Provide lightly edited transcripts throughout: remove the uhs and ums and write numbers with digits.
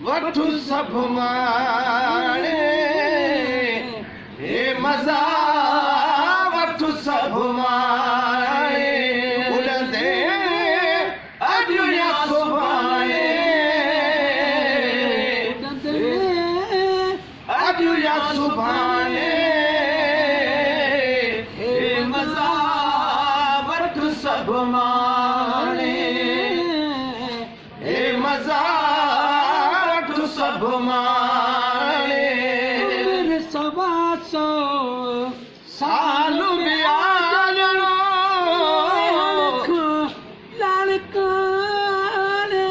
वठु सभु माणे हे मज़ा वठु सभु माणे उड़ंदे अॼु या सुभाणे अॼु या सुभाणे हे मज़ा वठु सभु माणे हे मज़ा वठु सभु माणे सवा सौ साल बियाणो लाड़काने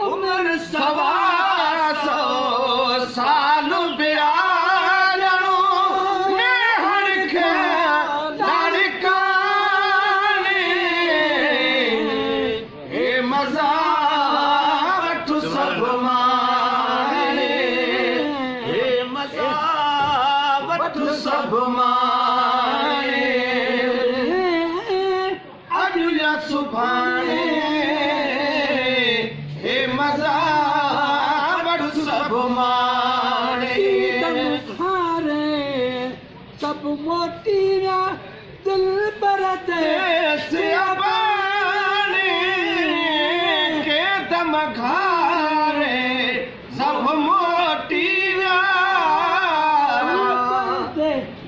उम्र सवा सौ साल बियाणो नेहण खे लाड़काने हे मज़ा वठु सभु माणे हे मज़ा वठु सभु माणे अॼु या सुभाणे हे मज़ा वठु सभु माणे खारे सब मोटी विया दिल पर सियाबाने के दम घारे सब मोटी विया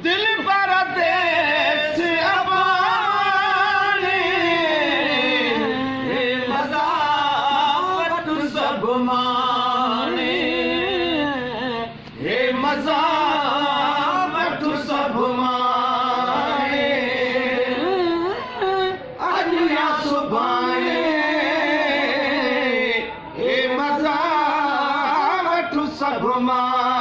दिल पर सियाबाने हे मज़ा वठु सभु माणे हे मज़ा वठु सभु माणे अॼु या सुभाणे हे मज़ा वठु सभु माणे